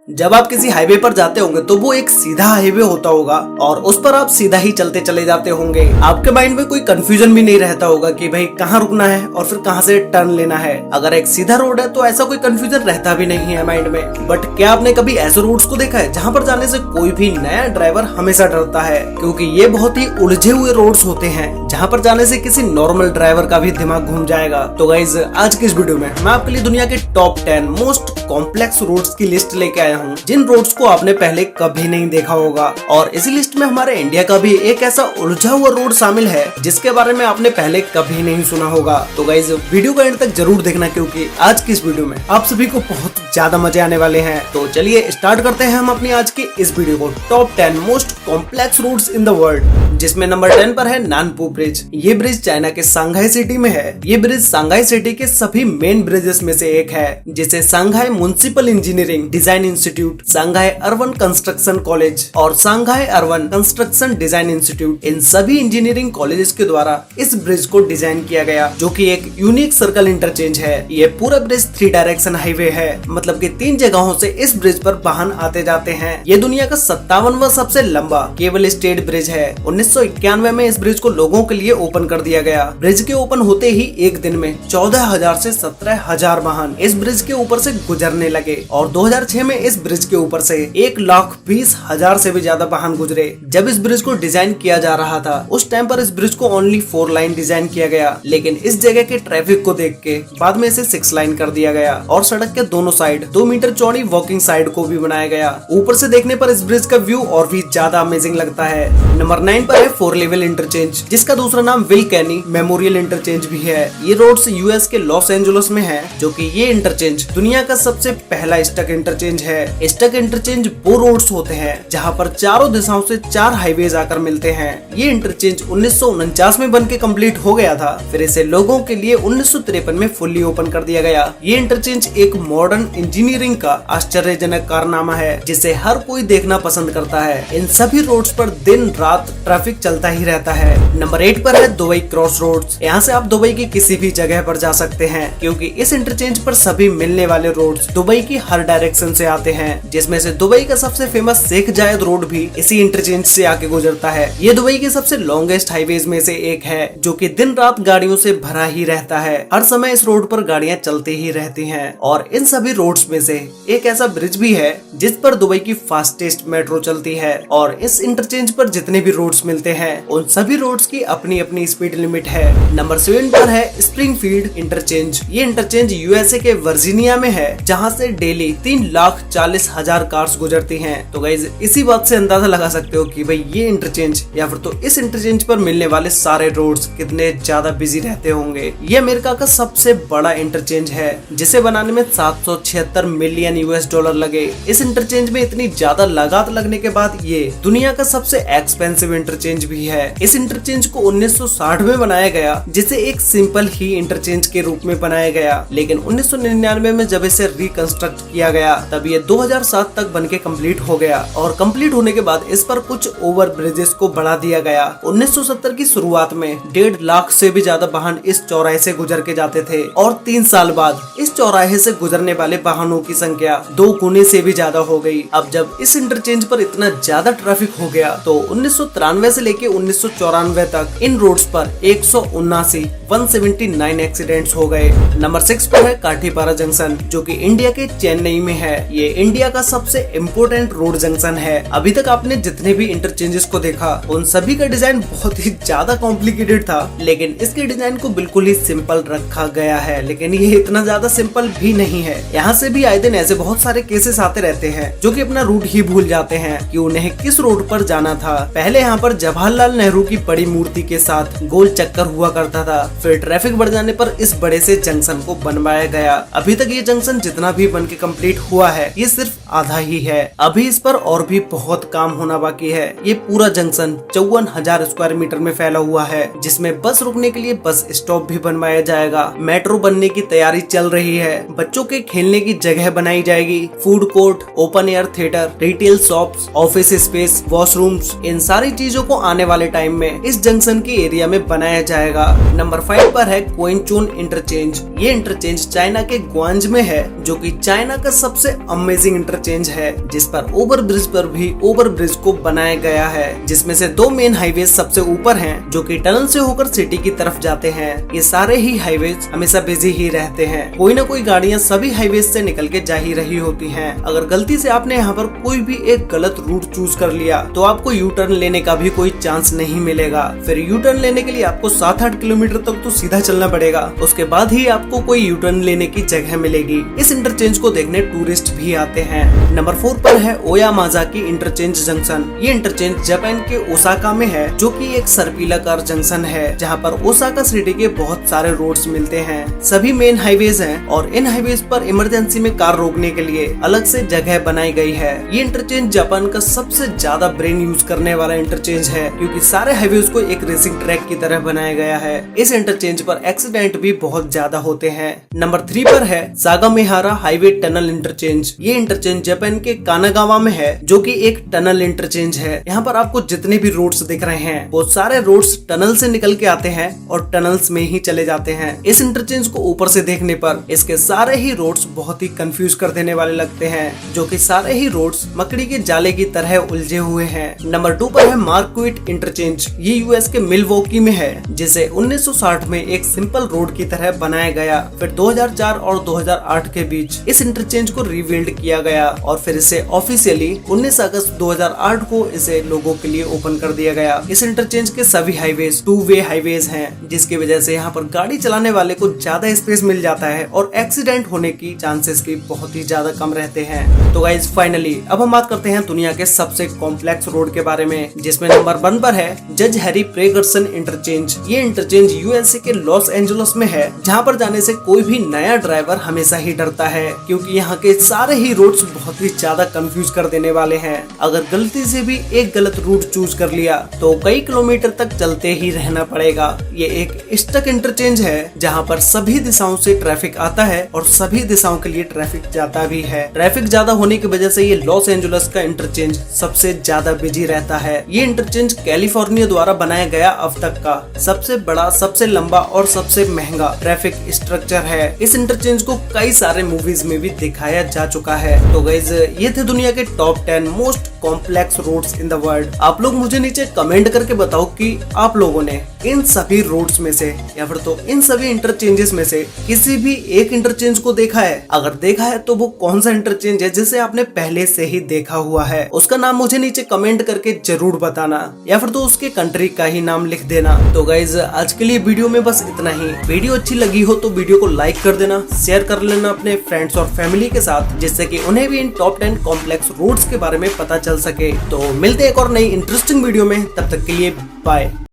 जब आप किसी हाईवे पर जाते होंगे तो वो एक सीधा हाईवे होता होगा और उस पर आप सीधा ही चलते चले जाते होंगे। आपके माइंड में कोई कंफ्यूजन भी नहीं रहता होगा कि भाई कहाँ रुकना है और फिर कहाँ से टर्न लेना है। अगर एक सीधा रोड है तो ऐसा कोई कंफ्यूजन रहता भी नहीं है माइंड में। बट क्या आपने कभी ऐसे रोड्स को देखा है जहाँ पर जाने से कोई भी नया ड्राइवर हमेशा डरता है, क्योंकि ये बहुत ही उलझे हुए रोड्स होते हैं जहाँ पर जाने से किसी नॉर्मल ड्राइवर का भी दिमाग घूम जाएगा। तो गाइज आज की इस वीडियो में मैं आपके लिए दुनिया के टॉप 10 मोस्ट कॉम्प्लेक्स रोड्स की लिस्ट लेके आया हूँ, जिन रोड्स को आपने पहले कभी नहीं देखा होगा। और इसी लिस्ट में हमारे इंडिया का भी एक ऐसा उलझा हुआ रोड शामिल है जिसके बारे में आपने पहले कभी नहीं सुना होगा। तो गाइज वीडियो का एंड तक जरूर देखना, क्योंकि आज की इस वीडियो में आप सभी को बहुत ज्यादा मजे आने वाले हैं। तो चलिए स्टार्ट करते हैं हम अपनी आज की इस वीडियो को, top 10 most complex roads in the world, जिसमें नंबर 10 पर है नानपू ब्रिज। ये ब्रिज चाइना के सांघाई सिटी में है। ये ब्रिज सांघाई सिटी के सभी मेन ब्रिजेस में से एक है, जिसे Shanghai municipal engineering design institute, Shanghai urban construction college और Shanghai urban construction design institute, इन सभी इंजीनियरिंग कॉलेजेस के द्वारा इस ब्रिज को डिजाइन किया गया, जो कि एक यूनिक सर्कल इंटरचेंज है। ये पूरा ब्रिज 3 डायरेक्शन हाईवे है, मतलब कि 3 जगहों से इस ब्रिज पर वाहन आते जाते हैं। ये दुनिया का 57वां सबसे लंबा केबल स्टेड ब्रिज है। 1991 में इस ब्रिज को लोगों के लिए ओपन कर दिया गया। ब्रिज के ओपन होते ही एक दिन में 14,000 से 17,000 वाहन इस ब्रिज के ऊपर से गुजरने लगे और 2006 में इस ब्रिज के ऊपर से 1,20,000 से भी ज्यादा वाहन गुजरे। जब इस ब्रिज को डिजाइन किया जा रहा था उस टाइम पर इस ब्रिज को ओनली 4 लाइन डिजाइन किया गया, लेकिन इस जगह के ट्रैफिक को देख के बाद में इसे 6 लाइन कर दिया गया और सड़क के दोनों साइड 2 मीटर चौड़ी वॉकिंग साइड को भी बनाया गया। ऊपर से देखने पर इस ब्रिज का व्यू और भी ज्यादा अमेजिंग लगता है। नंबर 9 पर है 4 लेवल इंटरचेंज, जिसका दूसरा नाम विल कैनी मेमोरियल इंटरचेंज भी है। ये रोड्स यूएस के लॉस एंजलिस में है, जो कि ये इंटरचेंज दुनिया का सबसे पहला स्टक इंटरचेंज है। स्टक इंटरचेंज वो रोड्स होते हैं जहां पर चारों दिशाओं से 4 हाईवेज आकर मिलते हैं। ये इंटरचेंज 1949 में बन के कम्प्लीट हो गया था, फिर इसे लोगों के लिए 1953 में फुल्ली ओपन कर दिया गया। ये इंटरचेंज एक मॉडर्न इंजीनियरिंग का आश्चर्यजनक कारनामा है, जिसे हर कोई देखना पसंद करता है। इन सभी रोड्स पर दिन रात ट्रैफिक चलता ही रहता है। नंबर 8 पर है दुबई क्रॉस रोड्स। यहाँ से आप दुबई की किसी भी जगह पर जा सकते हैं, क्योंकि इस इंटरचेंज पर सभी मिलने वाले रोड्स दुबई की हर डायरेक्शन से आते हैं, जिसमें से दुबई का सबसे फेमस शेख जायद रोड भी इसी इंटरचेंज से आके गुजरता है। ये दुबई के सबसे लॉन्गेस्ट हाईवेज में से एक है, जो कि दिन रात गाड़ियों से भरा ही रहता है। हर समय इस रोड पर गाड़ियां चलती ही रहती हैं। और इन सभी रोड्स में से एक ऐसा ब्रिज भी है जिस पर दुबई की फास्टेस्ट मेट्रो चलती है। और इस इंटरचेंज पर जितने भी रोड्स मिलते हैं उन सभी रोड्स की अपनी अपनी स्पीड लिमिट है। नंबर 7 पर है स्प्रिंगफील्ड इंटरचेंज। ये इंटरचेंज यूएसए के वर्जीनिया में है, जहाँ से डेली 3,40,000 कार्स गुजरती हैं। तो गाइज इसी बात से अंदाजा लगा सकते हो कि भाई ये इंटरचेंज या फिर तो इस इंटरचेंज पर मिलने वाले सारे रोड्स कितने ज्यादा बिजी रहते होंगे। ये अमेरिका का सबसे बड़ा इंटरचेंज है, जिसे बनाने में 776 मिलियन यूएस डॉलर लगे। इस इंटरचेंज में इतनी ज्यादा लागत लगने के बाद ये दुनिया का सबसे एक्सपेंसिव इंटरचेंज भी है। इस इंटरचेंज को 1960 में बनाया गया, जिसे एक सिंपल ही इंटरचेंज के रूप में बनाया गया, लेकिन 1999 में जब इसे रिकंस्ट्रक्ट किया गया तब ये 2007 तक बनके कंप्लीट हो गया। और कंप्लीट होने के बाद इस पर कुछ ओवर ब्रिजेस को बढ़ा दिया गया। 1970 की शुरुआत में 1.5 लाख से भी ज्यादा वाहन इस चौराहे से गुजर के जाते थे, और 3 साल बाद इस चौराहे से गुजरने वाले वाहनों की संख्या 2 गुने से भी ज्यादा हो गई। अब जब इस इंटरचेंज पर इतना ज्यादा ट्रैफिक हो गया तो 1993 से लेके 1994 तक इन रोड्स पर 179 एक्सीडेंट्स हो गए। नंबर 6 पर है काठीपारा जंक्शन, जो कि इंडिया के चेन्नई में है। ये इंडिया का सबसे इम्पोर्टेंट रोड जंक्शन है। अभी तक आपने जितने भी इंटरचेंजेस को देखा उन सभी का डिजाइन बहुत ही ज्यादा कॉम्प्लिकेटेड था, लेकिन इसके डिजाइन को बिल्कुल ही सिंपल रखा गया है। लेकिन ये इतना ज्यादा सिंपल भी नहीं है। यहाँ से भी आए दिन ऐसे बहुत सारे केसेस आते रहते हैं जो कि अपना रूट ही भूल जाते हैं कि उन्हें किस रोड पर जाना था। पहले यहाँ पर जवाहरलाल नेहरू की बड़ी मूर्ति के साथ गोल चक्कर हुआ करता था, फिर ट्रैफिक बढ़ जाने पर इस बड़े से जंक्शन को बनवाया गया। अभी तक ये जंक्शन जितना भी बन के कम्प्लीट हुआ है ये सिर्फ आधा ही है। अभी इस पर और भी बहुत काम होना बाकी है। ये पूरा जंक्शन 54,000 स्क्वायर मीटर में फैला हुआ है, जिसमें बस रुकने के लिए बस स्टॉप भी बनवाया जाएगा। मेट्रो बनने की तैयारी चल रही है। बच्चों के खेलने की जगह बनाई जाएगी। Food court, open air theatre, retail shops, office space, washrooms, इन सारी चीजों को आने वाले टाइम में इस जंक्शन के एरिया में बनाया जाएगा। नंबर 5 पर है क्वेंचुन इंटरचेंज। ये इंटरचेंज चाइना के ग्वांज में है, जो कि चाइना का सबसे अमेजिंग इंटरचेंज है, जिस पर ओवर ब्रिज पर भी ओवर ब्रिज को बनाया गया है, जिसमें से 2 मेन हाईवे सबसे ऊपर हैं, जो कि टनल से होकर सिटी की तरफ जाते हैं। ये सारे ही हाईवेज हमेशा बिजी ही रहते हैं, कोई ना कोई गाड़ियां सभी हाईवेज से निकल के जा ही रही होती हैं। अगर गलती से आपने यहाँ पर कोई भी एक गलत रूट चूज कर लिया तो आपको यू टर्न लेने का भी कोई चांस नहीं मिलेगा। फिर यू टर्न लेने के लिए आपको 7-8 किलोमीटर तक तो सीधा चलना पड़ेगा, उसके बाद ही आपको कोई यू टर्न लेने की जगह मिलेगी। इस इंटरचेंज को देखने टूरिस्ट भी आते हैं। नंबर 4 पर है ओयामाजाकी इंटरचेंज जंक्शन। ये इंटरचेंज जापान के ओसाका में है, जो कि एक सर्पिलाकार जंक्शन है, जहाँ पर ओसाका सिटी के बहुत सारे रोड्स मिलते हैं। सभी मेन हाईवेज हैं और इन हाईवेज पर इमरजेंसी में कार रोकने के लिए अलग से जगह बनाई गई है। ये इंटरचेंज जापान का सबसे ज्यादा ब्रेन यूज करने वाला इंटरचेंज है, क्योंकि सारे हाईवेज को एक रेसिंग ट्रैक की तरह बनाया गया है। इस इंटरचेंज पर एक्सीडेंट भी बहुत ज्यादा होते हैं। नंबर 3 पर है सागामिहारा हाईवे टनल इंटरचेंज। ये इंटरचेंज जापान के कानागावा में है, जो कि एक टनल इंटरचेंज है। यहाँ पर आपको जितने भी रोड्स दिख रहे हैं वो सारे रोड्स टनल से निकल के आते हैं और टनल्स में ही चले जाते हैं। इस इंटरचेंज को ऊपर से देखने पर इसके सारे ही रोड्स बहुत ही कंफ्यूज कर देने वाले लगते हैं, जो कि सारे ही रोड्स मकड़ी के जाले की तरह उलझे हुए हैं। नंबर 2 पर है मार्क्विट इंटरचेंज। ये यूएस के मिलवॉकी में है, जिसे 1960 में एक सिंपल रोड की तरह बनाया गया। फिर 2004 और 2008 के बीच इस इंटरचेंज को रीबिल्ड किया गया और फिर इसे ऑफिशियली 19 अगस्त 2008 को इसे लोगों के लिए ओपन कर दिया गया। इस इंटरचेंज के सभी हाईवेज 2 वे हाईवेज हैं, जिसकी वजह से यहाँ पर गाड़ी चलाने वाले को ज्यादा स्पेस मिल जाता है और एक्सीडेंट होने की चांसेस भी बहुत ही ज्यादा कम रहते हैं। तो गाइस फाइनली अब हम बात करते हैं दुनिया के सबसे कॉम्प्लेक्स रोड के बारे में, जिसमें नंबर 1 पर है जज हैरी प्रेगर्सन इंटरचेंज। ये इंटरचेंज यूएसए के लॉस एंजलिस में है, जहाँ पर जाने से कोई भी नया ड्राइवर हमेशा ही डरता है, क्योंकि यहाँ के सारे ही रोड्स बहुत ही ज्यादा कंफ्यूज कर देने वाले हैं। अगर गलती से भी एक गलत रूट चूज कर लिया तो कई किलोमीटर तक चलते ही रहना पड़ेगा। ये एक स्टक इंटरचेंज है, जहाँ पर सभी दिशाओं से ट्रैफिक आता है और सभी दिशाओं के लिए ट्रैफिक जाता भी है। ट्रैफिक ज्यादा होने की वजह से ये लॉस एंजलिस का इंटरचेंज सबसे ज्यादा बिजी रहता है। ये इंटरचेंज कैलिफोर्निया द्वारा बनाया गया अब तक का सबसे बड़ा, सबसे लंबा और सबसे महंगा ट्रैफिक स्ट्रक्चर है। इस इंटरचेंज को कई सारे मूवीज में भी दिखाया जा चुका है। तो गाइस ये थे दुनिया के top 10 most complex roads in the world. आप लोग मुझे नीचे कमेंट करके बताओ कि आप लोगों ने इन सभी रोड्स में से या फिर तो इन सभी इंटरचेंजेस में से किसी भी एक इंटरचेंज को देखा है। अगर देखा है तो वो कौन सा इंटरचेंज है जिसे आपने पहले से ही देखा हुआ है, उसका नाम मुझे नीचे कमेंट करके जरूर बताना, या फिर तो उसके कंट्री का ही नाम लिख देना। तो गाइज आज के लिए वीडियो में बस इतना ही। वीडियो अच्छी लगी हो तो वीडियो को लाइक कर देना, शेयर कर लेना अपने फ्रेंड्स और फैमिली के साथ, जिससे कि उन्हें भी इन टॉप 10 कॉम्प्लेक्स रोड्स के बारे में पता चल सके। तो मिलते हैं एक और नई इंटरेस्टिंग वीडियो में, तब तक के लिए बाय।